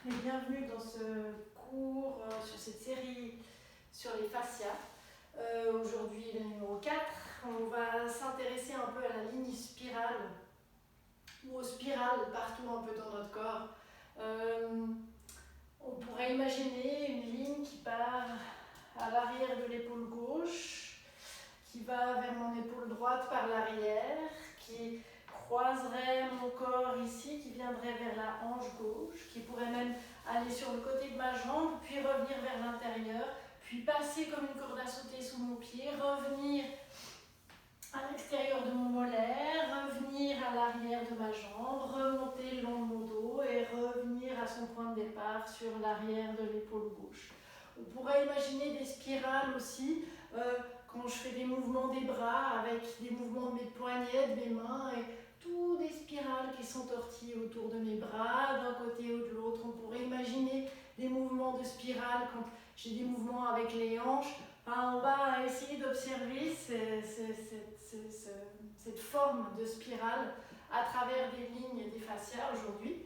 et bienvenue dans ce cours sur cette série sur les fascias. Aujourd'hui, le numéro 4, on va s'intéresser un peu à la ligne spirale ou aux spirales partout un peu dans notre corps. On pourrait imaginer une ligne qui part à l'arrière de l'épaule gauche, qui va vers mon épaule droite par l'arrière, qui croiserait mon corps ici, qui viendrait vers la hanche gauche, qui pourrait même aller sur le côté de ma jambe, puis revenir vers l'intérieur, puis passer comme une corde à sauter sous mon pied, revenir à l'extérieur de mon mollet, revenir à l'arrière de ma jambe, remonter le long de mon dos et revenir à son point de départ sur l'arrière de l'épaule gauche. On pourrait imaginer des spirales aussi, quand je fais des mouvements des bras avec des mouvements de mes poignets, de mes mains et tout des spirales qui s'entortillent autour de mes bras d'un côté ou de l'autre. On pourrait imaginer des mouvements de spirale quand j'ai des mouvements avec les hanches. Enfin, on va essayer d'observer cette forme de spirale à travers des lignes des fascias aujourd'hui.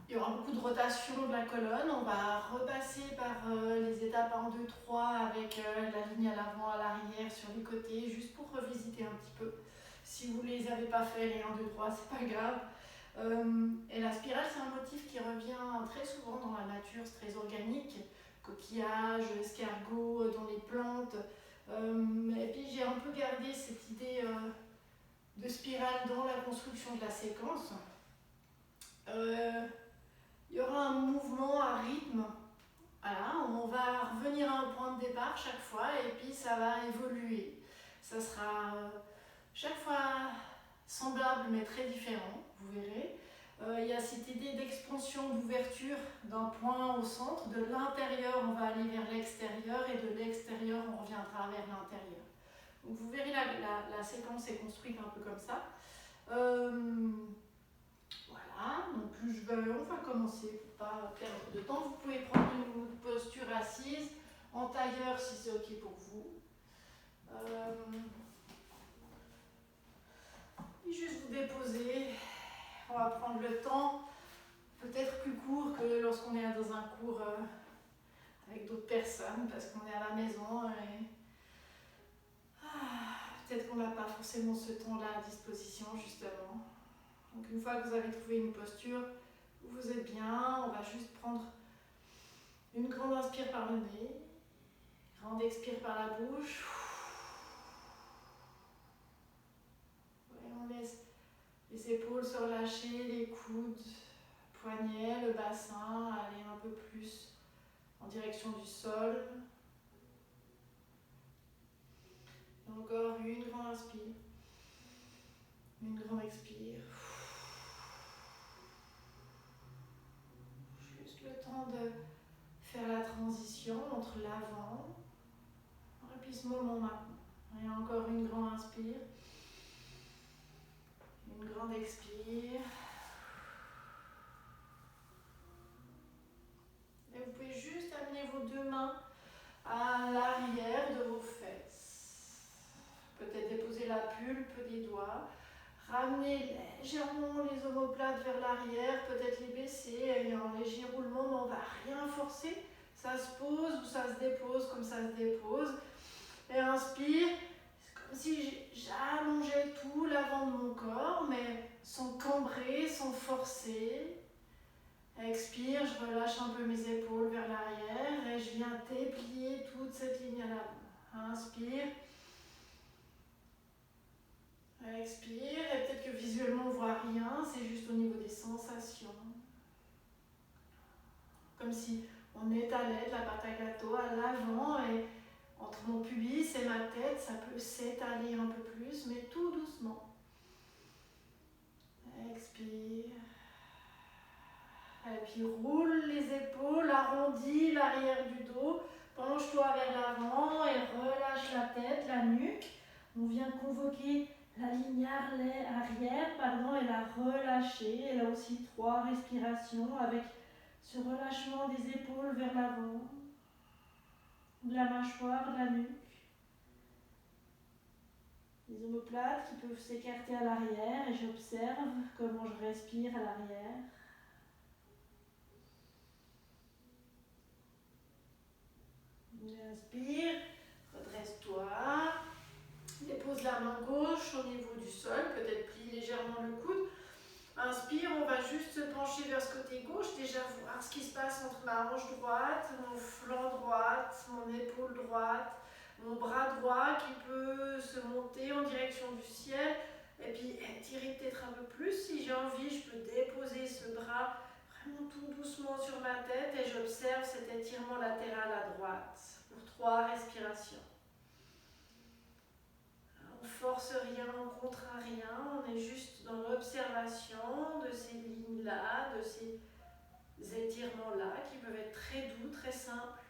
Il y aura beaucoup de rotation de la colonne. On va repasser par les étapes 1, 2, 3 avec la ligne à l'avant, à l'arrière, sur les côtés, juste pour revisiter un petit peu. Si vous ne les avez pas fait, les 1, 2, 3, c'est pas grave. Et la spirale, c'est un motif qui revient très souvent dans la nature, c'est très organique. Coquillages, escargots dans les plantes. Et puis j'ai un peu gardé cette idée de spirale dans la construction de la séquence. Il y aura un mouvement à rythme. Voilà, on va revenir à un point de départ chaque fois et puis ça va évoluer. Ça sera chaque fois semblable mais très différent, vous verrez. Il y a cette idée d'expansion, d'ouverture d'un point au centre. De l'intérieur, on va aller vers l'extérieur et de l'extérieur, on reviendra vers l'intérieur. Donc vous verrez, la séquence est construite un peu comme ça. Voilà, donc on va commencer pour ne pas perdre de temps. Vous pouvez prendre une posture assise, en tailleur si c'est ok pour vous. Et juste vous déposer. On va prendre le temps, peut-être plus court que lorsqu'on est dans un cours avec d'autres personnes, parce qu'on est à la maison et peut-être qu'on n'a pas forcément ce temps-là à disposition justement. Donc une fois que vous avez trouvé une posture où vous êtes bien, on va juste prendre une grande inspire par le nez, grande expire par la bouche. Et on laisse les épaules se relâcher, les coudes, poignets, le bassin, aller un peu plus en direction du sol. Et encore une grande inspire, une grande expire. Juste le temps de faire la transition entre l'avant et puis ce moment maintenant. Et encore une grande inspire, une grande expire. Et vous pouvez juste amener vos deux mains à l'arrière de vos fesses. Peut-être déposer la pulpe des doigts. Ramener légèrement les omoplates vers l'arrière, peut-être les baisser. Il y a un léger roulement, mais on ne va rien forcer. Ça se pose ou ça se dépose comme ça se dépose. Et inspire. C'est comme si j'allongeais tout l'avant de mon corps, mais sans cambrer, sans forcer. Expire, je relâche un peu mes épaules vers l'arrière et je viens déplier toute cette ligne à l'avant. Inspire. Expire, et peut-être que visuellement on ne voit rien, c'est juste au niveau des sensations. Comme si on étalait de la pâte à gâteau à l'avant et entre mon pubis et ma tête, ça peut s'étaler un peu plus, mais tout doucement. Expire. Et puis roule les épaules, arrondis l'arrière du dos, penche-toi vers l'avant et relâche la tête, la nuque. On vient convoquer la ligne arrière, et la relâcher. Et là aussi 3 respirations avec ce relâchement des épaules vers l'avant, de la mâchoire, de la nuque. Les omoplates qui peuvent s'écarter à l'arrière et j'observe comment je respire à l'arrière. Inspire, redresse-toi. Dépose la main gauche au niveau du sol, peut-être plie légèrement le coude. Inspire, on va juste se pencher vers ce côté gauche, déjà voir ce qui se passe entre ma hanche droite, mon flanc droite, mon épaule droite, mon bras droit qui peut se monter en direction du ciel et puis étirer peut-être un peu plus. Si j'ai envie, je peux déposer ce bras vraiment tout doucement sur ma tête et j'observe cet étirement latéral à droite pour 3 respirations. On ne force rien, on ne contraint rien, on est juste dans l'observation de ces lignes-là, de ces étirements-là qui peuvent être très doux, très simples.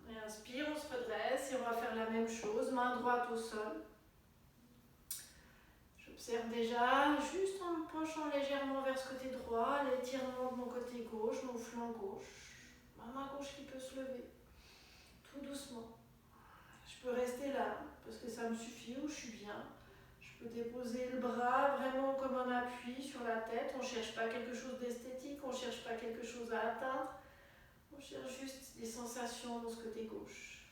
Et inspire, on se redresse et on va faire la même chose, main droite au sol. J'observe déjà, juste en me penchant légèrement vers ce côté droit, l'étirement de mon côté gauche, mon flanc gauche, ma main gauche qui peut se lever, tout doucement. Je peux rester là, parce que ça me suffit, où je suis bien. Je peux déposer le bras vraiment comme un appui sur la tête. On ne cherche pas quelque chose d'esthétique, on ne cherche pas quelque chose à atteindre. On cherche juste des sensations dans ce côté gauche.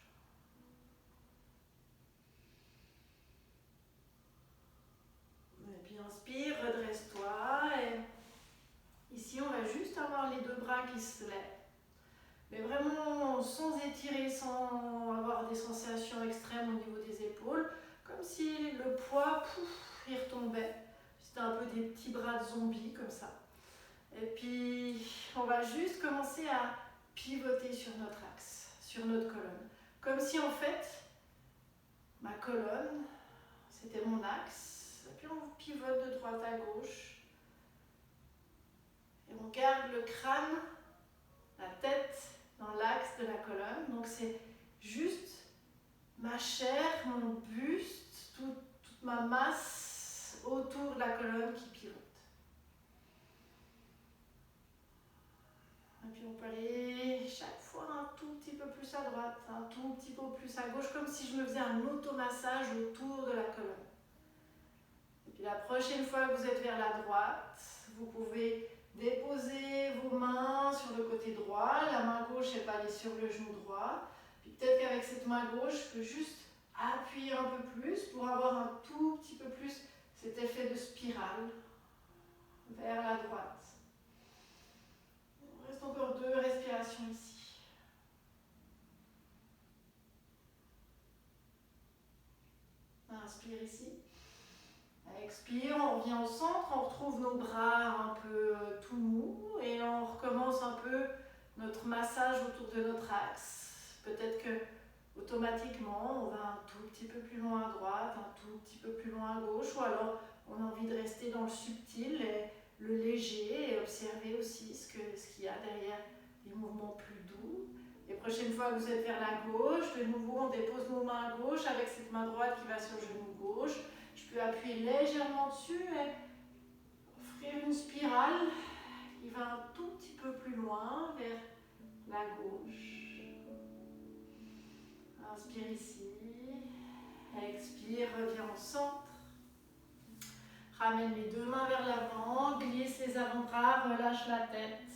Et puis inspire, redresse-toi. Et ici, on va juste avoir les 2 bras qui se lèvent. Mais vraiment sans étirer, sans avoir des sensations extrêmes au niveau des épaules. Comme si le poids, il retombait. C'était un peu des petits bras de zombie comme ça. Et puis, on va juste commencer à pivoter sur notre axe, sur notre colonne. Comme si en fait, ma colonne, c'était mon axe. Et puis on pivote de droite à gauche. Et on garde le crâne, la tête dans l'axe de la colonne. Donc c'est juste ma chair, mon buste, toute ma masse autour de la colonne qui pivote. Et puis on peut aller chaque fois un tout petit peu plus à droite, un tout petit peu plus à gauche, comme si je me faisais un automassage autour de la colonne. Et puis la prochaine fois que vous êtes vers la droite, vous pouvez déposer vos mains sur le côté droit, la main gauche n'est pas allée sur le genou droit. Puis peut-être qu'avec cette main gauche, je peux juste appuyer un peu plus pour avoir un tout petit peu plus cet effet de spirale vers la droite. Il reste encore 2 respirations ici. Inspire ici. Expire, on revient au centre, on retrouve nos bras un peu tout mous et on recommence un peu notre massage autour de notre axe. Peut-être que automatiquement on va un tout petit peu plus loin à droite, un tout petit peu plus loin à gauche, ou alors on a envie de rester dans le subtil et le léger et observer aussi ce qu'il y a derrière des mouvements plus doux. Les prochaines fois que vous êtes vers la gauche, de nouveau on dépose nos mains à gauche avec cette main droite qui va sur le genou gauche. Je peux appuyer légèrement dessus et offrir une spirale qui va un tout petit peu plus loin vers la gauche. Inspire ici. Expire, reviens au centre. Ramène les 2 mains vers l'avant, glisse les avant-bras, relâche la tête.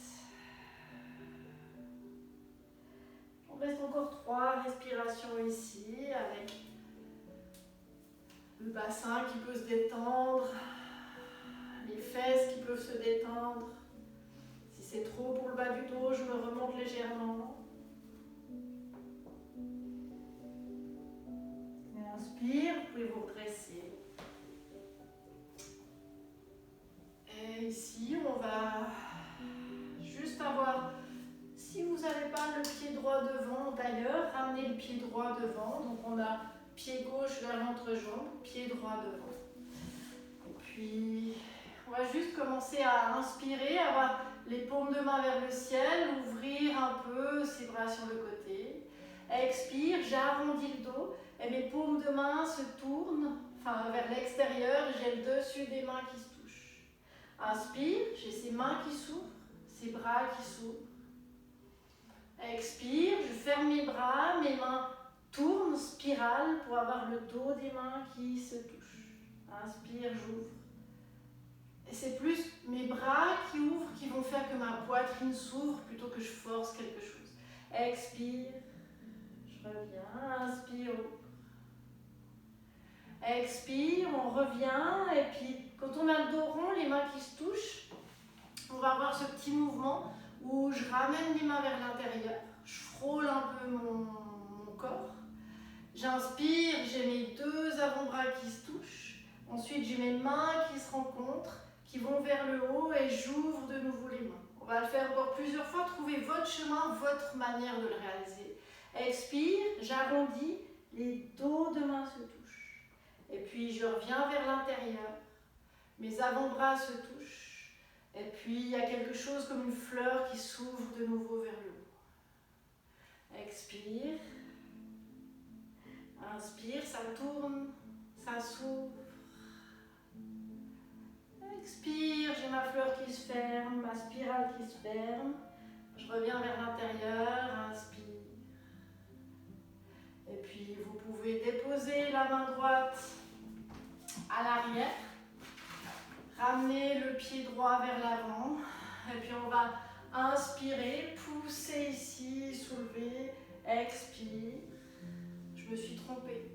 On reste encore 3 respirations ici avec le bassin qui peut se détendre, les fesses qui peuvent se détendre. Si c'est trop pour le bas du dos, je me remonte légèrement. Et inspire, vous pouvez vous redresser. Et ici, on va juste avoir, si vous n'avez pas le pied droit devant, d'ailleurs, ramenez le pied droit devant. Donc on a pied gauche vers l'entrejambe, pied droit devant. Et puis, on va juste commencer à inspirer, avoir les paumes de main vers le ciel, ouvrir un peu ses bras sur le côté. Expire, j'arrondis le dos et mes paumes de main se tournent vers l'extérieur. J'ai le dessus des mains qui se touchent. Inspire, j'ai ces mains qui s'ouvrent, ces bras qui s'ouvrent. Expire, je ferme mes bras, mes mains tourne, spirale, pour avoir le dos des mains qui se touchent. Inspire, j'ouvre. Et c'est plus mes bras qui ouvrent qui vont faire que ma poitrine s'ouvre plutôt que je force quelque chose. Expire, je reviens, inspire, ouvre. Expire, on revient, et puis quand on a le dos rond, les mains qui se touchent, on va avoir ce petit mouvement où je ramène les mains vers l'intérieur, je frôle un peu mon corps. J'inspire, j'ai mes deux avant-bras qui se touchent. Ensuite, j'ai mes mains qui se rencontrent, qui vont vers le haut et j'ouvre de nouveau les mains. On va le faire encore plusieurs fois. Trouvez votre chemin, votre manière de le réaliser. Expire, j'arrondis, les dos de main se touchent. Et puis, je reviens vers l'intérieur. Mes avant-bras se touchent. Et puis, il y a quelque chose comme une fleur qui s'ouvre de nouveau vers le haut. Expire. Inspire, ça tourne, ça s'ouvre. Expire, j'ai ma fleur qui se ferme, ma spirale qui se ferme. Je reviens vers l'intérieur, inspire. Et puis vous pouvez déposer la main droite à l'arrière. Ramener le pied droit vers l'avant. Et puis on va inspirer, pousser ici, soulever, expire. Je me suis trompée.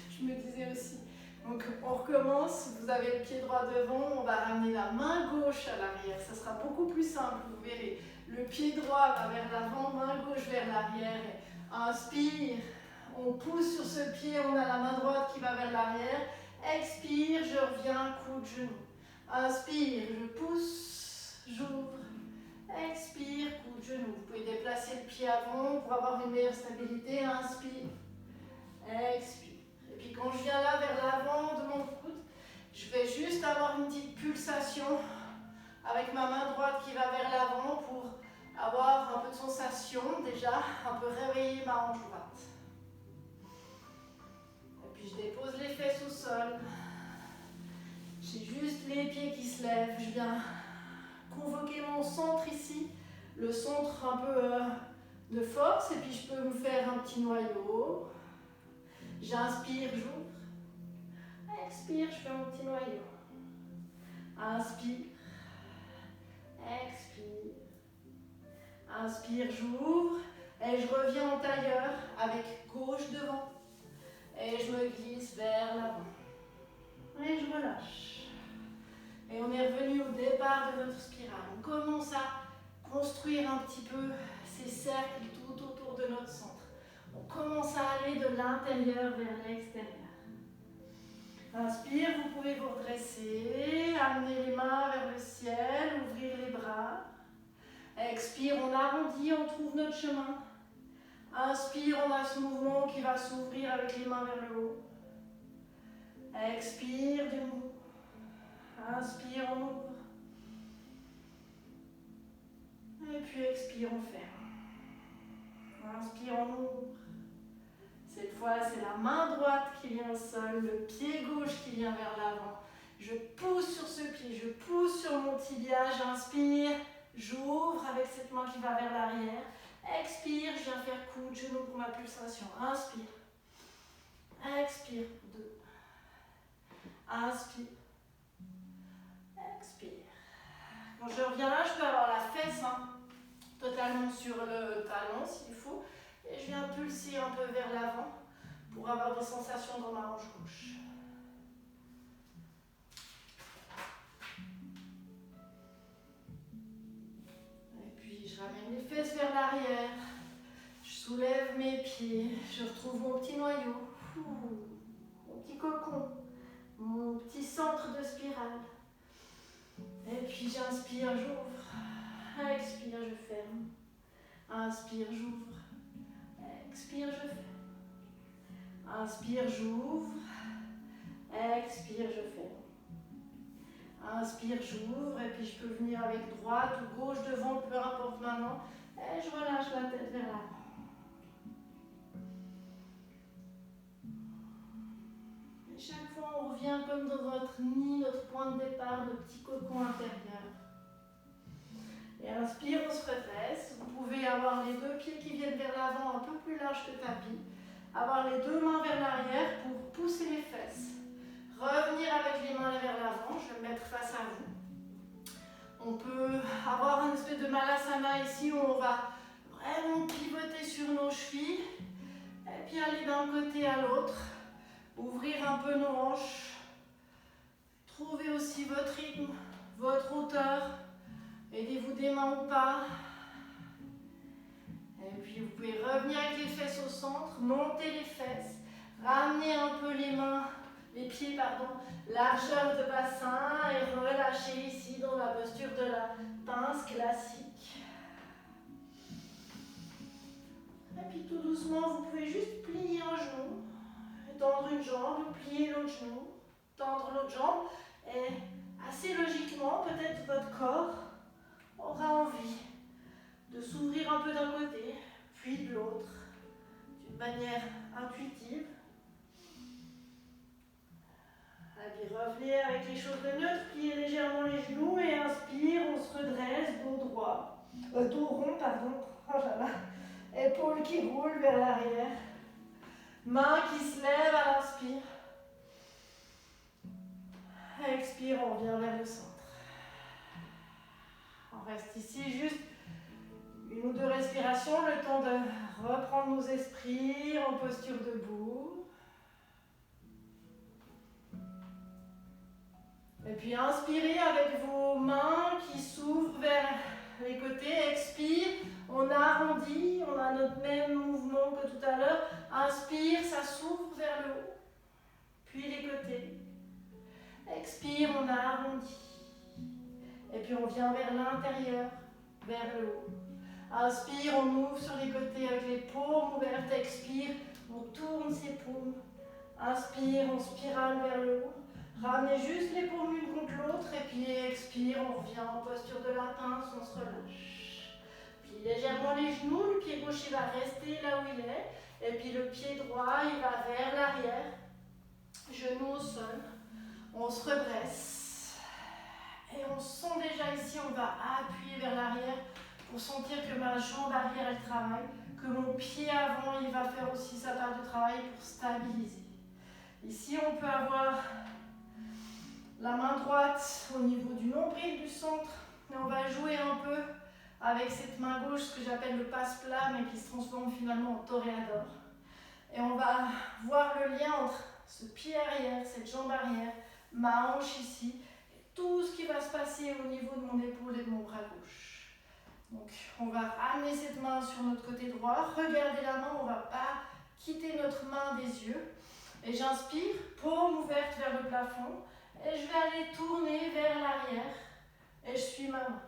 Je me disais aussi. Donc on recommence, vous avez le pied droit devant, on va ramener la main gauche à l'arrière. Ça sera beaucoup plus simple, vous verrez. Le pied droit va vers l'avant, main gauche vers l'arrière. Inspire, on pousse sur ce pied, on a la main droite qui va vers l'arrière. Expire, je reviens, coup de genou. Inspire, je pousse, j'ouvre. Expire, coup de genou. Vous pouvez déplacer le pied avant pour avoir une meilleure stabilité. Inspire, expire. Et puis quand je viens là vers l'avant de mon coude, je vais juste avoir une petite pulsation avec ma main droite qui va vers l'avant pour avoir un peu de sensation déjà, un peu réveiller ma hanche droite. Et puis je dépose les fesses au sol. J'ai juste les pieds qui se lèvent. Je viens convoquer mon centre ici, le centre un peu de force, et puis je peux me faire un petit noyau. J'inspire, j'ouvre. Expire, je fais mon petit noyau. Inspire. Expire. Inspire, j'ouvre. Et je reviens en tailleur avec gauche devant. Et je me glisse vers l'avant. Et je relâche. Et on est revenu au départ de notre spirale. On commence à construire un petit peu ces cercles tout autour de notre centre. On commence à aller de l'intérieur vers l'extérieur. Inspire, vous pouvez vous redresser, amener les mains vers le ciel, ouvrir les bras. Expire, on arrondit, on trouve notre chemin. Inspire, on a ce mouvement qui va s'ouvrir avec les mains vers le haut. Expire de nouveau. Inspire, on ouvre. Et puis expire, on ferme. Inspire, on ouvre. Cette fois, c'est la main droite qui vient au sol, le pied gauche qui vient vers l'avant. Je pousse sur ce pied, je pousse sur mon tibia, j'inspire, j'ouvre avec cette main qui va vers l'arrière. Expire, je viens faire coup de genou pour ma pulsation. Inspire. Expire. 2. Inspire. Expire. Quand je reviens là, je peux avoir la fesse totalement sur le talon s'il faut. Et je viens pulser un peu vers l'avant pour avoir des sensations dans ma hanche gauche. Et puis je ramène les fesses vers l'arrière. Je soulève mes pieds. Je retrouve mon petit noyau. Mon petit cocon. Mon petit centre de spirale. Et puis j'inspire, j'ouvre. Expire, je ferme. Inspire, j'ouvre. Expire, je ferme. Inspire, j'ouvre. Expire, je ferme. Inspire, j'ouvre. Et puis je peux venir avec droite ou gauche devant, peu importe maintenant. Et je relâche la tête vers l'avant. Et chaque fois, on revient comme dans notre nid, notre point de départ, notre petit cocon intérieur. Et inspire, on se redresse. Vous pouvez avoir les deux pieds qui viennent vers l'avant, un peu plus large que le tapis. Avoir les deux mains vers l'arrière pour pousser les fesses. Revenir avec les mains vers l'avant, je vais me mettre face à vous. On peut avoir un espèce de malasana ici où on va vraiment pivoter sur nos chevilles. Et puis aller d'un côté à l'autre. Ouvrir un peu nos hanches. Trouvez aussi votre rythme, votre hauteur. Aidez-vous des mains ou pas. Et puis vous pouvez revenir avec les fesses au centre, monter les fesses, ramener un peu les pieds, largeur de bassin et relâcher ici dans la posture de la pince classique. Et puis tout doucement, vous pouvez juste plier un genou, tendre une jambe, plier l'autre genou, tendre l'autre jambe et assez logiquement, peut-être votre corps aura envie de s'ouvrir un peu d'un côté, puis de l'autre, d'une manière intuitive. Et puis revenez avec les choses de neutre, pliez légèrement les genoux et inspire, on se redresse, dos droit, dos rond, oh là là, épaules qui roulent vers l'arrière, mains qui se lèvent à l'inspire. Expire, on revient vers le centre. On reste ici juste une ou deux respirations, le temps de reprendre nos esprits en posture debout. Et puis inspirez avec vos mains qui s'ouvrent vers les côtés. Expire, on arrondit, on a notre même mouvement que tout à l'heure. Inspire, ça s'ouvre vers le haut, puis les côtés. Expire, on arrondit. Et puis on vient vers l'intérieur, vers le haut. Inspire, on ouvre sur les côtés avec les paumes ouvertes. Expire, on tourne ses paumes. Inspire, on spirale vers le haut. Ramenez juste les paumes l'une contre l'autre. Et puis expire, on revient en posture de la pince, on se relâche. Puis légèrement les genoux, le pied gauche il va rester là où il est. Et puis le pied droit, il va vers l'arrière. Genoux au sol. On se redresse. Et on sent déjà ici, on va appuyer vers l'arrière. Pour sentir que ma jambe arrière elle travaille, que mon pied avant il va faire aussi sa part de travail pour stabiliser. Ici on peut avoir la main droite au niveau du nombril du centre et on va jouer un peu avec cette main gauche, ce que j'appelle le passe-plat mais qui se transforme finalement en toréador. Et on va voir le lien entre ce pied arrière, cette jambe arrière, ma hanche ici, et tout ce qui va se passer au niveau de mon épaule et de mon bras gauche. Donc, on va ramener cette main sur notre côté droit. Regardez la main, on ne va pas quitter notre main des yeux. Et j'inspire, paume ouverte vers le plafond. Et je vais aller tourner vers l'arrière. Et je suis ma main.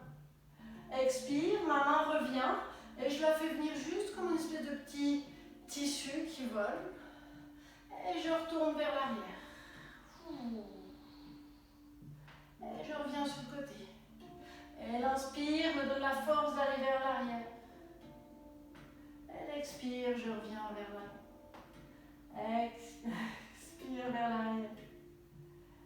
Expire, ma main revient. Et je la fais venir juste comme une espèce de petit tissu qui vole. Et je retourne vers l'arrière. Et je reviens sur le côté. Elle inspire, me donne la force d'aller vers l'arrière. Elle expire, je reviens vers l'avant. Expire vers l'arrière.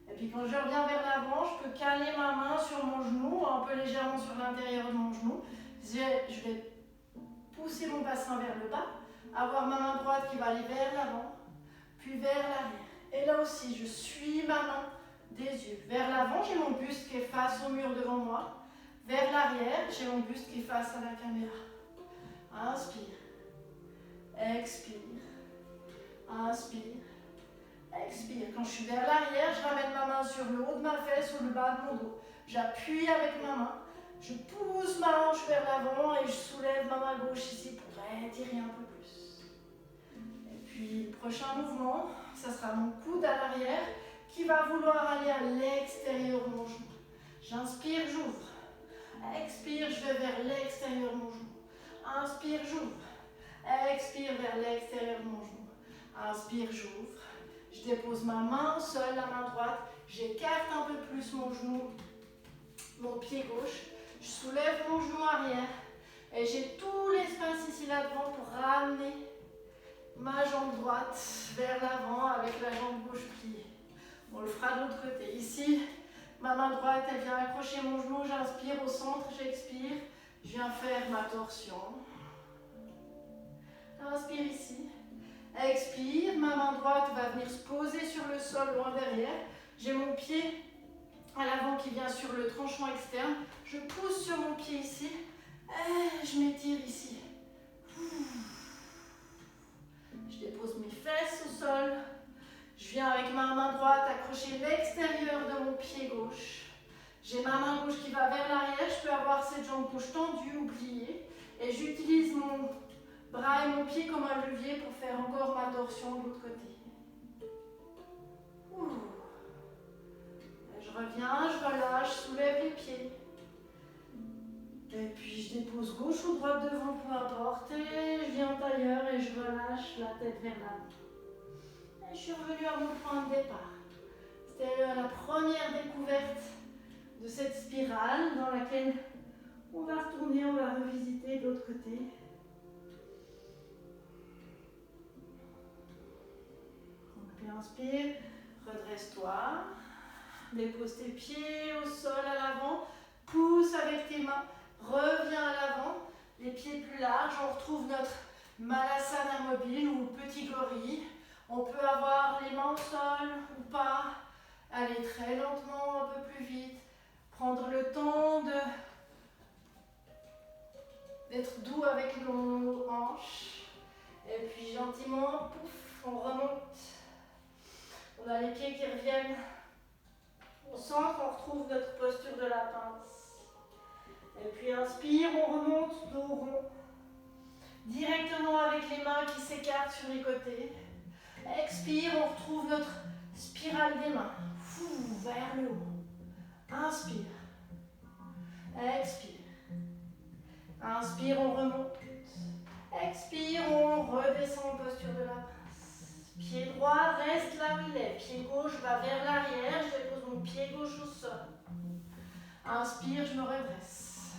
Et puis quand je reviens vers l'avant, je peux caler ma main sur mon genou, un peu légèrement sur l'intérieur de mon genou. Je vais pousser mon bassin vers le bas, avoir ma main droite qui va aller vers l'avant, puis vers l'arrière. Et là aussi, je suis ma main des yeux. Vers l'avant, j'ai mon buste qui est face au mur devant moi. Vers l'arrière, j'ai mon buste qui est face à la caméra. Inspire. Expire. Inspire. Expire. Quand je suis vers l'arrière, je ramène ma main sur le haut de ma fesse ou le bas de mon dos. J'appuie avec ma main. Je pousse ma hanche vers l'avant et je soulève ma main gauche ici pour étirer un peu plus. Et puis le prochain mouvement, ça sera mon coude à l'arrière qui va vouloir aller à l'extérieur de mon genou. J'inspire, j'ouvre. Expire, je vais vers l'extérieur de mon genou. Inspire, j'ouvre. Expire vers l'extérieur de mon genou. Inspire, j'ouvre. Je dépose ma main au sol, la main droite. J'écarte un peu plus mon genou, mon pied gauche. Je soulève mon genou arrière. Et j'ai tout l'espace ici là-devant pour ramener ma jambe droite vers l'avant avec la jambe gauche pliée. On le fera de l'autre côté. Ici, ma main droite, elle vient accrocher mon genou. J'inspire au centre, j'expire. Je viens faire ma torsion. Inspire ici. Expire, ma main droite va venir se poser sur le sol loin derrière. J'ai mon pied à l'avant qui vient sur le tranchant externe. Je pousse sur mon pied ici. Et je m'étire ici. Je dépose mes fesses au sol. Je viens avec ma main droite accrocher l'extérieur de mon pied gauche. J'ai ma main gauche qui va vers l'arrière. Je peux avoir cette jambe gauche tendue ou pliée. Et j'utilise mon bras et mon pied comme un levier pour faire encore ma torsion de l'autre côté. Je reviens, je relâche, je soulève les pieds. Et puis je dépose gauche ou droite devant, peu importe. Et je viens en tailleur et je relâche la tête vers l'avant. Et je suis revenue à mon point de départ. C'était la première découverte de cette spirale dans laquelle on va retourner, on va revisiter de l'autre côté. Donc inspire, redresse-toi. Dépose tes pieds au sol à l'avant. Pousse avec tes mains. Reviens à l'avant. Les pieds plus larges. On retrouve notre Malasana mobile ou petit gorille. On peut avoir les mains au sol ou pas. Aller très lentement, un peu plus vite. Prendre le temps d'être doux avec nos hanches. Et puis gentiment, pouf, on remonte. On a les pieds qui reviennent au centre, on retrouve notre posture de la pince. Et puis inspire, on remonte, dos rond. Directement avec les mains qui s'écartent sur les côtés. Expire, on retrouve notre spirale des mains. Vers le haut. Inspire. Expire. Inspire, on remonte. Expire, on redescend en posture de la pince. Pied droit reste là où il est. Pied gauche va vers l'arrière. Je dépose mon pied gauche au sol. Inspire, je me redresse.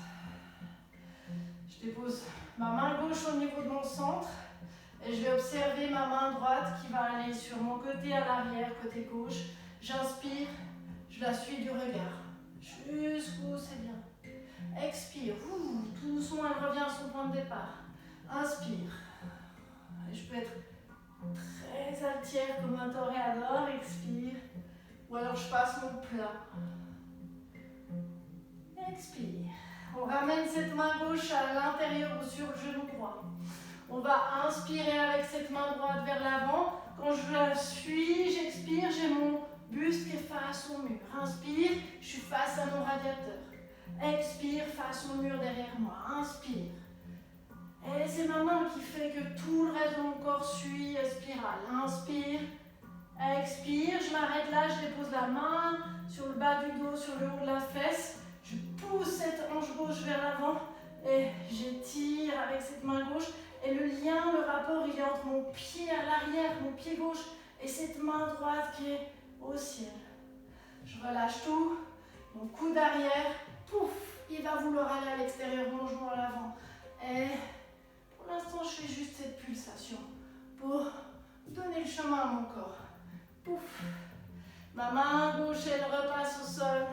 Je dépose ma main gauche au niveau de mon centre. Et je vais observer ma main droite qui va aller sur mon côté à l'arrière, côté gauche. J'inspire, je la suis du regard. Jusqu'où c'est bien. Expire, tout doucement elle revient à son point de départ. Inspire. Et je peux être très altière comme un toréador. Expire. Ou alors je passe mon plat. Expire. On ramène cette main gauche à l'intérieur ou sur le genou droit. On va inspirer avec cette main droite vers l'avant. Quand je la suis, j'expire, j'ai mon buste qui est face au mur. Inspire, je suis face à mon radiateur. Expire, face au mur derrière moi. Inspire. Et c'est ma main qui fait que tout le reste de mon corps suit la spirale. Inspire, expire, je m'arrête là, je dépose la main sur le bas du dos, sur le haut de la fesse. Je pousse cette hanche gauche vers l'avant et j'étire avec cette main gauche. Et le lien, le rapport, il est entre mon pied à l'arrière, mon pied gauche et cette main droite qui est au ciel. Je relâche tout, mon coude arrière, pouf, il va vouloir aller à l'extérieur, mon genou à l'avant. Et pour l'instant, je fais juste cette pulsation pour donner le chemin à mon corps. Pouf. Ma main gauche, elle repasse au sol.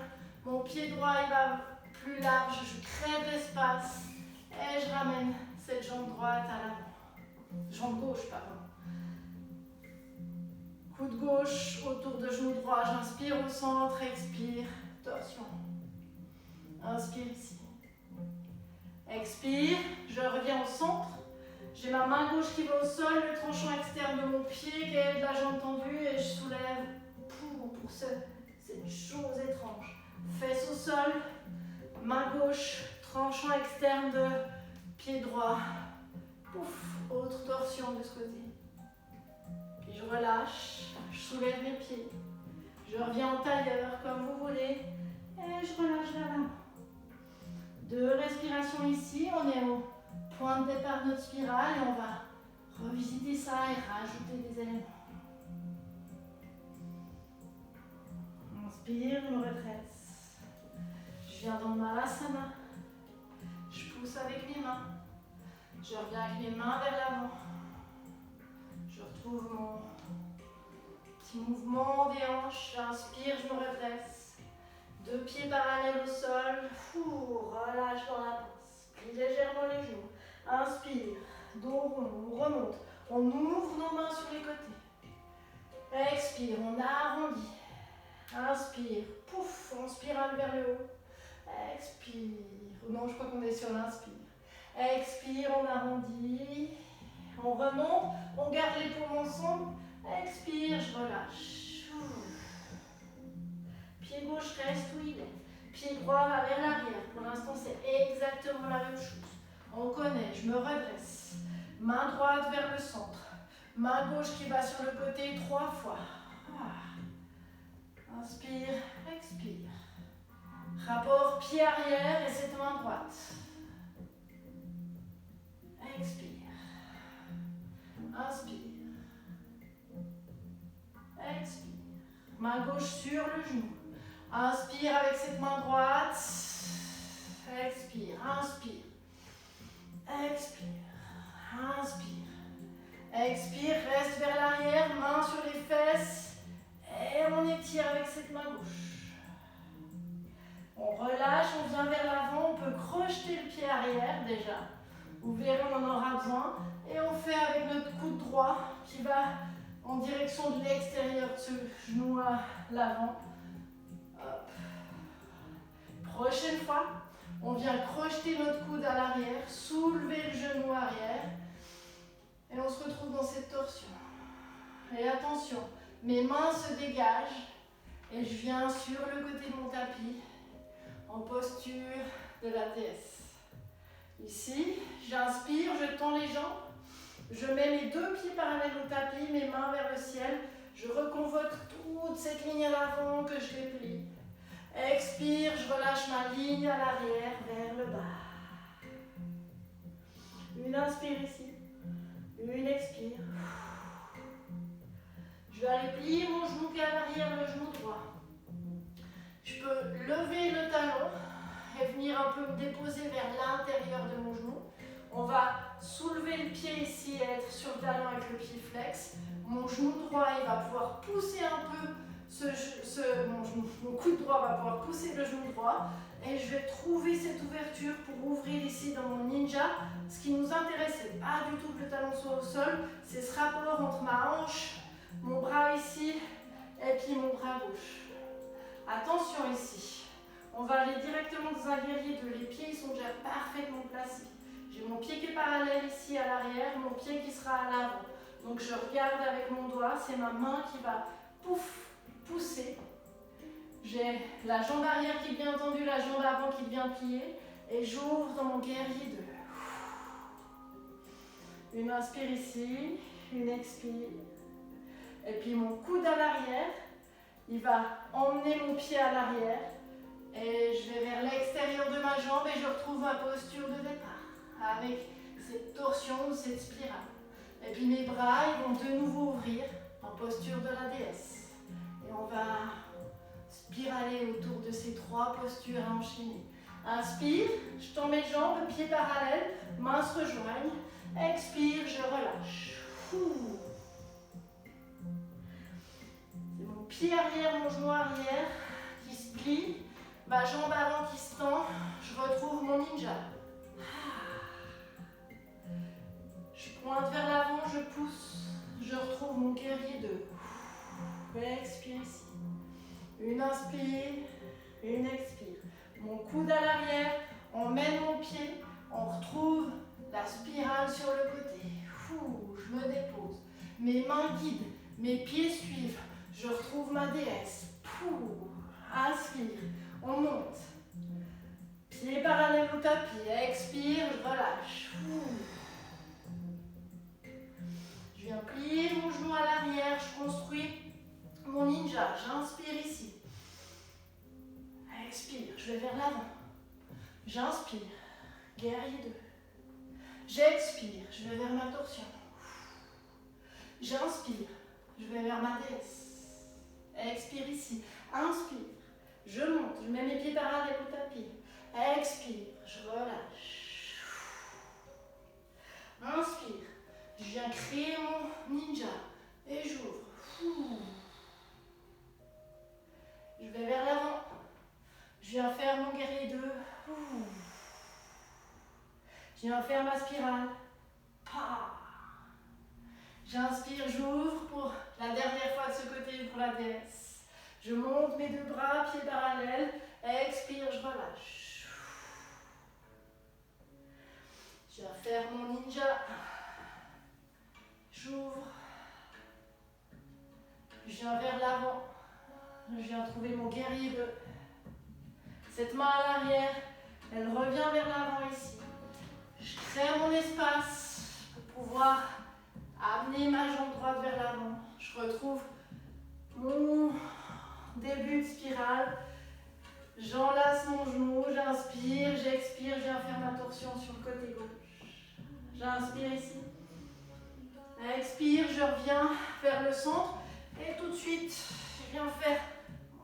Mon pied droit, il va plus large. Je crée de l'espace. Et je ramène cette jambe droite à l'avant. Jambe gauche, pardon. Coude gauche autour de genou droit. J'inspire au centre, expire. Torsion. Inspire ici. Expire. Je reviens au centre. J'ai ma main gauche qui va au sol, le tranchant externe de mon pied qui est de la jambe tendue et je soulève pour cette chose étrange. Fesse au sol, main gauche, tranchant externe de pied droit. Pouf, autre torsion de ce côté. Puis je relâche, je soulève mes pieds. Je reviens en tailleur comme vous voulez et je relâche vers l'avant. 2 respirations ici, on est au point de départ de notre spirale et on va revisiter ça et rajouter des éléments. Inspire, je me redresse. Je viens dans le Malasana. Je pousse avec mes mains. Je reviens avec mes mains vers l'avant. Je retrouve mon petit mouvement des hanches. J'inspire, je me redresse. 2 pieds parallèles au sol. Relâche dans la pince. Plie légèrement les genoux. Inspire, dos rond, on remonte. On ouvre nos mains sur les côtés. Expire, on arrondit. Inspire, pouf, on spirale vers le haut. Expire. Non, je crois qu'on est sur l'inspire. Expire, on arrondit. On remonte, on garde les paumes ensemble. Expire, je relâche. Pied gauche reste où il est. Pied droit va vers l'arrière. Pour l'instant, c'est exactement la même chose. On connaît, je me redresse. Main droite vers le centre. Main gauche qui va sur le côté 3 fois. Inspire, expire. Rapport pied arrière et cette main droite. Expire. Inspire. Expire. Main gauche sur le genou. Inspire avec cette main droite. Expire. Inspire. Expire. Inspire. Expire. Reste vers l'arrière. Main sur les fesses. Et on étire avec cette main gauche. On relâche. On vient vers l'avant. On peut crocheter le pied arrière déjà. Vous verrez, on en aura besoin. Et on fait avec notre coude droit qui va en direction de l'extérieur de ce genou à l'avant. Prochaine fois, on vient crocheter notre coude à l'arrière, soulever le genou arrière. Et on se retrouve dans cette torsion. Et attention, mes mains se dégagent. Et je viens sur le côté de mon tapis, en posture de la déesse. Ici, j'inspire, je tends les jambes. Je mets mes 2 pieds parallèles au tapis, mes mains vers le ciel. Je reconvoque toute cette ligne à l'avant que je déplie. Expire, je relâche ma ligne à l'arrière vers le bas. Une inspire ici, une expire. Je vais aller plier mon genou qui est à l'arrière, le genou droit. Je peux lever le talon et venir un peu me déposer vers l'intérieur de mon genou. On va soulever le pied ici et être sur le talon avec le pied flex. Mon genou droit, il va pouvoir pousser un peu mon coude droit va pouvoir pousser le genou droit. Et je vais trouver cette ouverture pour ouvrir ici dans mon ninja. Ce qui nous intéresse, c'est pas du tout que le talon soit au sol. C'est ce rapport entre ma hanche, mon bras ici et puis mon bras gauche. Attention ici. On va aller directement dans un guerrier 2. Les pieds ils sont déjà parfaitement placés. J'ai mon pied qui est parallèle ici à l'arrière, mon pied qui sera à l'avant. Donc je regarde avec mon doigt, c'est ma main qui va pousser. J'ai la jambe arrière qui est bien tendue, la jambe avant qui est bien pliée. Et j'ouvre dans mon guerrier 2. Une inspire ici, une expire. Et puis mon coude à l'arrière, il va emmener mon pied à l'arrière. Et je vais vers l'extérieur de ma jambe et je retrouve ma posture de départ. Avec cette torsion, cette spirale. Et puis mes bras, ils vont de nouveau ouvrir en posture de la déesse. Et on va spiraler autour de ces 3 postures à enchaîner. Inspire, je tends mes jambes, pieds parallèles, mains se rejoignent. Expire, je relâche. C'est mon pied arrière, mon genou arrière qui se plie. Ma jambe avant qui se tend. Je retrouve mon ninja. Je pointe vers l'avant, je pousse. Je retrouve mon guerrier 2. Expire ici. Une inspire, une expire. Mon coude à l'arrière, on mène mon pied, on retrouve la spirale sur le côté. Je me dépose. Mes mains guident, mes pieds suivent. Je retrouve ma déesse. Inspire, on monte. Pieds parallèles au tapis. Expire, je relâche. Je viens plier mon genou à l'arrière, je construis mon ninja. J'inspire ici. Expire, je vais vers l'avant. J'inspire, guerrier 2. J'expire, je vais vers ma torsion. J'inspire, je vais vers ma déesse. Expire ici. Inspire, je monte, je mets mes pieds parallèles au tapis. Expire, je relâche. Inspire, je viens créer mon ninja et j'ouvre. Je vais vers l'avant. Je viens faire mon guerrier 2. Je viens faire ma spirale. Pa. J'inspire, j'ouvre pour la dernière fois de ce côté pour la déesse. Je monte mes deux bras, pieds parallèles. Expire, je relâche. Je viens faire mon ninja. J'ouvre. Je viens vers l'avant. Je viens trouver mon guerrier 2. Cette main à l'arrière, elle revient vers l'avant ici. Je crée mon espace pour pouvoir amener ma jambe droite vers l'avant. Je retrouve mon début de spirale. J'enlace mon genou, j'inspire, j'expire, je viens faire ma torsion sur le côté gauche. J'inspire ici. Expire, je reviens vers le centre. Et tout de suite, je viens faire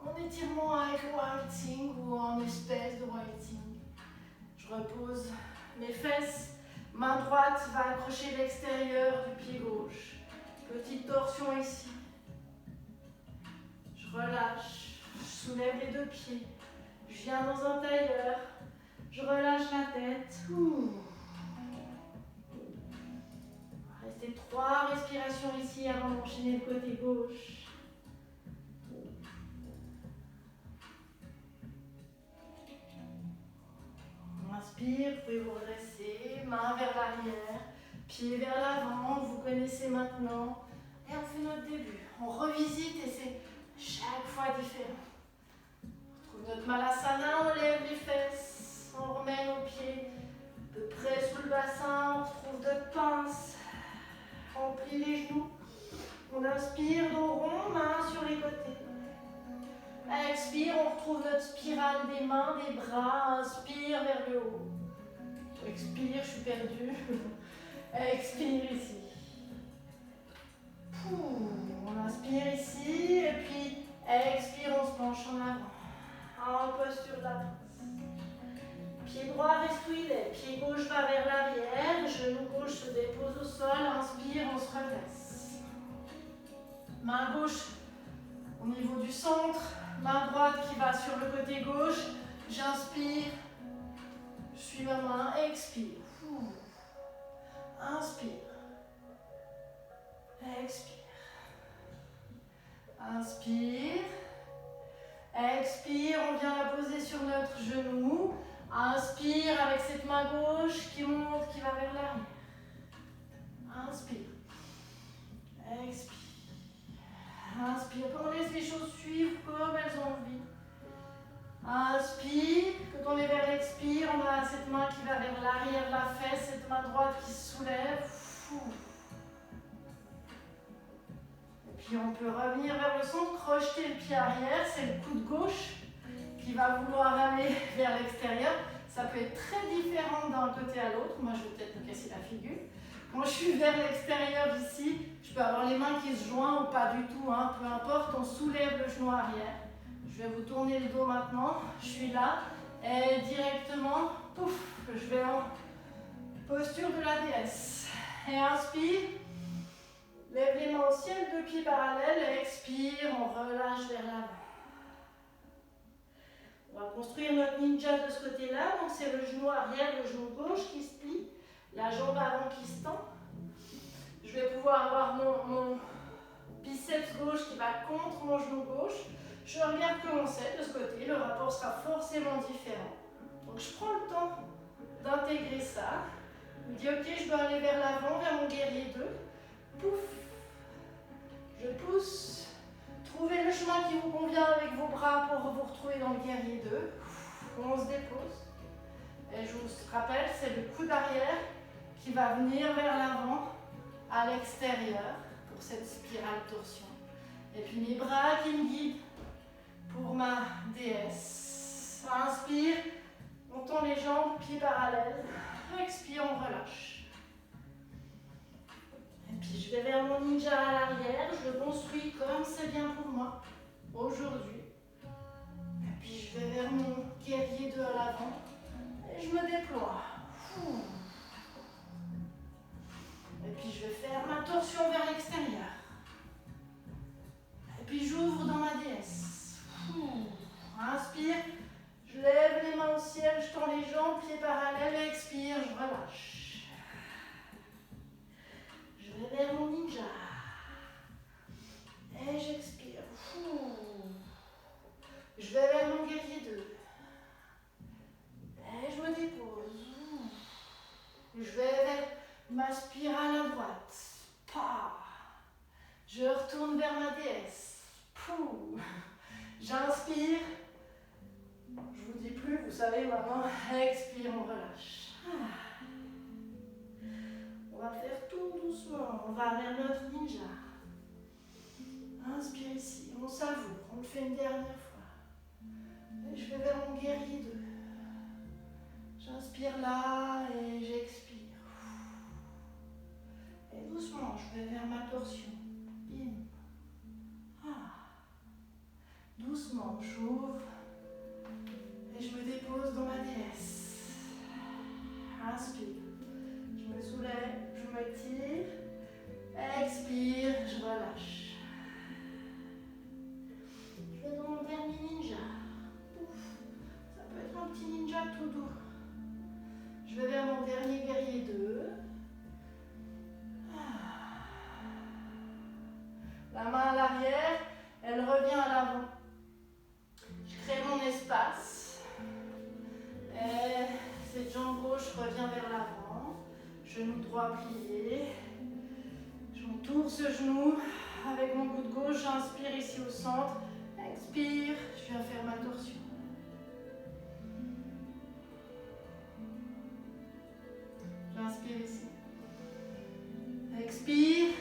mon étirement avec whiting ou en espèce de whiting. Je repose mes fesses. Main droite va accrocher l'extérieur du pied gauche. Petite torsion ici. Je relâche. Je soulève les deux pieds. Je viens dans un tailleur. Je relâche la tête. Restez 3 respirations ici avant d'enchaîner le côté gauche. Inspire, vous pouvez vous redresser, main vers l'arrière, pied vers l'avant, vous connaissez maintenant. Et on fait notre début. On revisite et c'est chaque fois différent. On retrouve notre malasana, on lève les fesses, on remet nos pieds à peu près sous le bassin, on retrouve notre pince, on plie les genoux. On inspire, dos rond, main sur les côtés. Expire, on retrouve notre spirale des mains, des bras. Inspire vers le haut. Expire, je suis perdue. Expire ici. On inspire ici et puis expire, on se penche en avant. En posture de la pince. Pied droit reste où il est. Pied gauche va vers l'arrière. Genou gauche se dépose au sol. Inspire, on se redresse. Main gauche au niveau du centre. Main droite qui va sur le côté gauche. J'inspire. Je suis ma main. Expire. Inspire. Expire. Inspire. Expire. On vient la poser sur notre genou. Inspire avec cette main gauche qui monte, qui va vers l'arrière. Inspire. Expire. Inspire. On laisse les choses suivre comme elles ont envie. Inspire. Quand on est vers l'expire, on a cette main qui va vers l'arrière de la fesse, cette main droite qui se soulève. Et puis on peut revenir vers le centre, crocheter le pied arrière, c'est le coude gauche qui va vouloir aller vers l'extérieur. Ça peut être très différent d'un côté à l'autre. Moi, je vais peut-être me casser la figure. Quand je suis vers l'extérieur ici, je peux avoir les mains qui se joignent ou pas du tout, hein, peu importe, on soulève le genou arrière. Je vais vous tourner le dos maintenant, je suis là, et directement, pouf, je vais en posture de la déesse. Et inspire, lève les mains au ciel, deux pieds parallèles, et expire, on relâche vers l'avant. On va construire notre ninja de ce côté-là, donc c'est le genou arrière, le genou gauche qui se plie, la jambe avant qui se tend. Je vais pouvoir avoir mon biceps gauche qui va contre mon genou gauche. Je regarde comment c'est de ce côté, le rapport sera forcément différent. Donc je prends le temps d'intégrer ça. Je me dis ok, je dois aller vers l'avant, vers mon guerrier 2. Pouf, je pousse. Trouvez le chemin qui vous convient avec vos bras pour vous retrouver dans le guerrier 2. On se dépose. Et je vous rappelle, c'est le coude arrière qui va venir vers l'avant, à l'extérieur, pour cette spirale torsion. Et puis mes bras qui me guident pour ma déesse. Inspire, on tend les jambes, pieds parallèles. Expire, on relâche. Et puis je vais vers mon ninja à l'arrière, je le construis comme c'est bien pour moi aujourd'hui. Et puis je vais vers mon guerrier 2 à l'avant et je me déploie. Et puis je vais faire ma torsion vers l'extérieur. Et puis j'ouvre dans ma déesse. Inspire, je lève les mains au ciel, je tends les jambes, pieds parallèles, expire, je relâche. Inspire. Je vous dis plus, vous savez maintenant. Expire, on relâche. On va faire tout doucement. On va vers notre ninja. Inspire ici. On savoure. On le fait une dernière fois. Et je vais vers mon guerrier 2. J'inspire là et j'expire. Et doucement, je vais vers ma torsion. Bim. Doucement, j'ouvre et je me dépose dans ma déesse. Inspire. Je me soulève, je me tire. Expire, je relâche. Je vais dans mon dernier ninja. Ouf. Ça peut être un petit ninja tout doux. Je vais vers mon dernier guerrier 2. La main à l'arrière, elle revient à l'avant. Je crée mon espace. Et cette jambe gauche revient vers l'avant. Genou droit plié. J'entoure ce genou avec mon coude gauche. J'inspire ici au centre. Expire. Je viens faire ma torsion. J'inspire ici. Expire.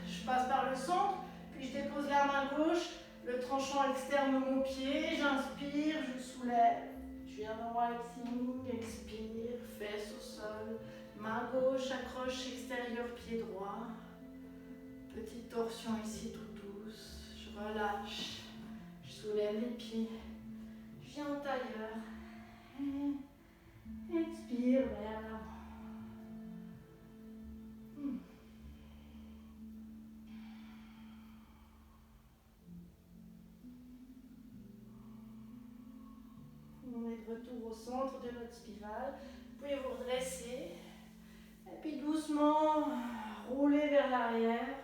Je passe par le centre. Puis je dépose la main gauche. Le tranchant externe de mon pied. J'inspire. Je soulève. Je viens dans walking. Expire. Fesse au sol. Main gauche, accroche extérieur, pied droit. Petite torsion ici tout douce. Je relâche. Je soulève les pieds. Je viens en tailleur. Expire vers l'avant. On est de retour au centre de notre spirale. Vous pouvez vous redresser. Et puis doucement, rouler vers l'arrière.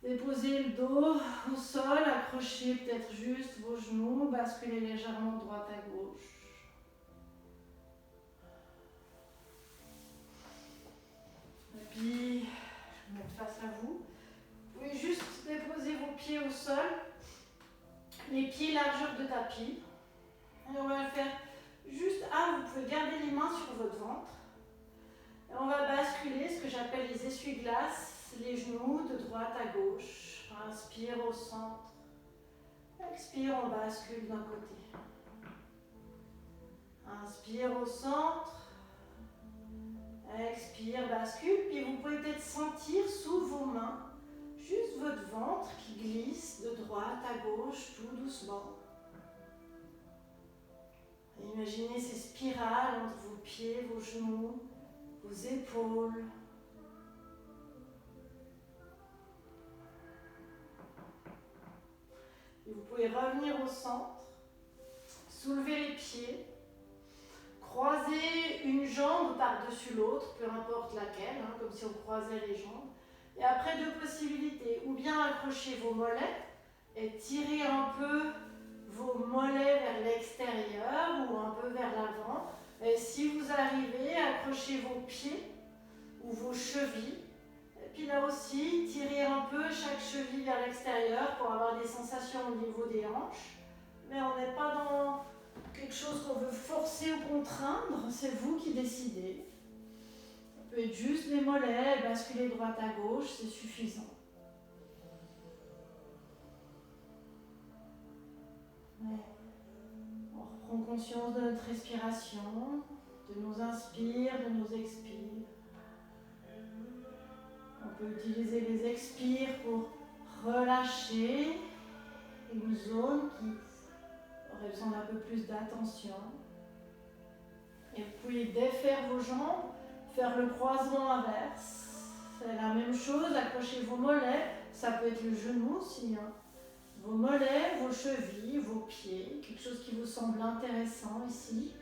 Déposez le dos au sol, accrochez peut-être juste vos genoux, basculez légèrement de droite à gauche. Et puis, je vais me mettre face à vous. Vous pouvez juste déposer vos pieds au sol, les pieds largeur de tapis. Et on va le faire juste vous pouvez garder les mains sur votre ventre. Et on va basculer ce que j'appelle les essuie-glaces, les genoux de droite à gauche. Inspire au centre. Expire, on bascule d'un côté. Inspire au centre. Expire, bascule. Puis vous pouvez peut-être sentir sous vos mains juste votre ventre qui glisse de droite à gauche tout doucement. Imaginez ces spirales entre vos pieds, vos genoux, vos épaules. Et vous pouvez revenir au centre, soulever les pieds, croiser une jambe par-dessus l'autre, peu importe laquelle, comme si on croisait les jambes. Et après, deux possibilités, ou bien accrocher vos mollets et tirer un peu vos mollets vers l'extérieur ou un peu vers l'avant. Et si vous arrivez, accrochez vos pieds ou vos chevilles. Et puis là aussi, tirez un peu chaque cheville vers l'extérieur pour avoir des sensations au niveau des hanches. Mais on n'est pas dans quelque chose qu'on veut forcer ou contraindre, c'est vous qui décidez. Ça peut être juste les mollets, basculer droite à gauche, c'est suffisant. Ouais. On reprend conscience de notre respiration, de nos inspires, de nos expires. On peut utiliser les expires pour relâcher une zone qui aurait besoin d'un peu plus d'attention. Et vous pouvez défaire vos jambes, faire le croisement inverse. C'est la même chose, accrochez vos mollets, ça peut être le genou aussi. Vos mollets, vos chevilles, vos pieds, quelque chose qui vous semble intéressant ici.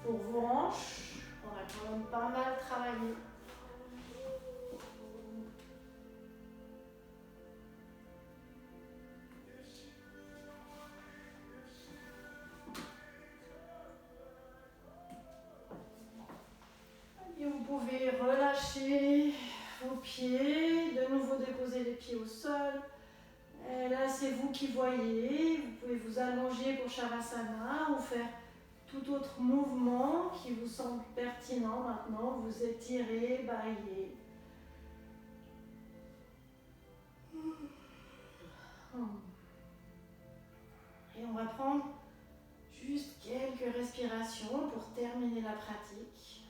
Pour vos hanches, on a quand même pas mal travaillé. Et vous pouvez relâcher vos pieds, de nouveau déposer les pieds au sol. Et laissez-vous vous qui voyez. Vous pouvez vous allonger pour Shavasana ou faire tout autre mouvement qui vous semble pertinent maintenant. Vous étirez, baillez. Et on va prendre juste quelques respirations pour terminer la pratique.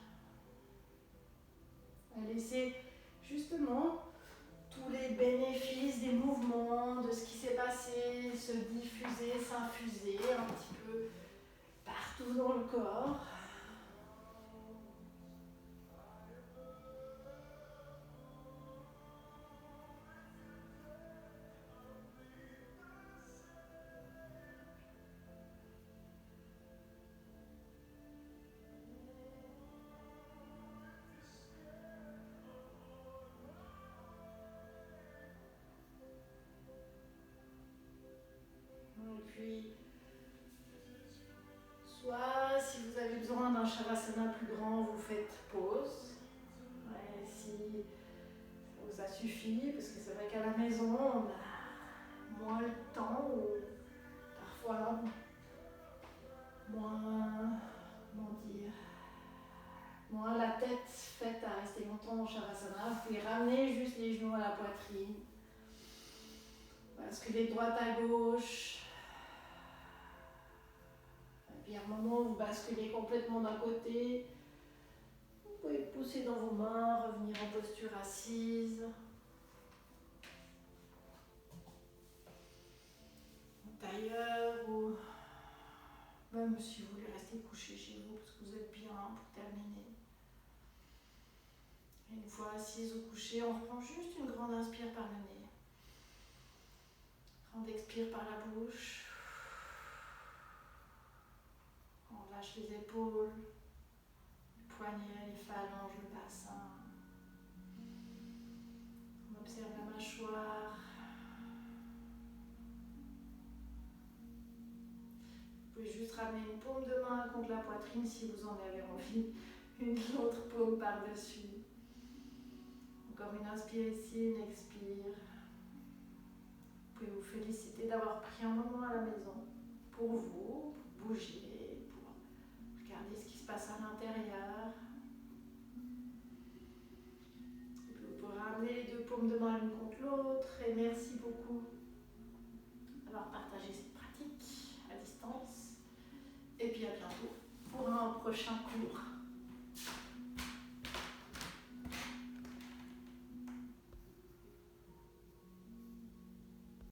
On va laisser justement tous les bénéfices des mouvements, de ce qui s'est passé, se diffuser, s'infuser un petit peu partout dans le corps. Et puis, soit si vous avez besoin d'un Shavasana plus grand, vous faites pause. Ouais, si ça vous a suffi, parce que c'est vrai qu'à la maison, on a moins le temps ou parfois moins, comment dire, moins la tête faite à rester longtemps en Shavasana. Vous pouvez ramener juste les genoux à la poitrine. Basculer de droite à gauche. Et puis à un moment, vous basculez complètement d'un côté. Vous pouvez pousser dans vos mains, revenir en posture assise. En tailleur ou même si vous voulez rester couché chez vous parce que vous êtes bien pour terminer. Et une fois assise ou couché, on reprend juste une grande inspire par le nez. Grande expire par la bouche. On lâche les épaules, les poignets, les phalanges, le bassin. On observe la mâchoire. Vous pouvez juste ramener une paume de main contre la poitrine si vous en avez envie. Une autre paume par-dessus. Encore une inspire ici, une expire. Vous pouvez vous féliciter d'avoir pris un moment à la maison pour vous, pour bouger, pour regarder ce qui se passe à l'intérieur. Et puis vous pouvez ramener les deux paumes de main l'une contre l'autre. Et merci beaucoup d'avoir partagé cette pratique à distance. Et puis à bientôt pour un prochain cours.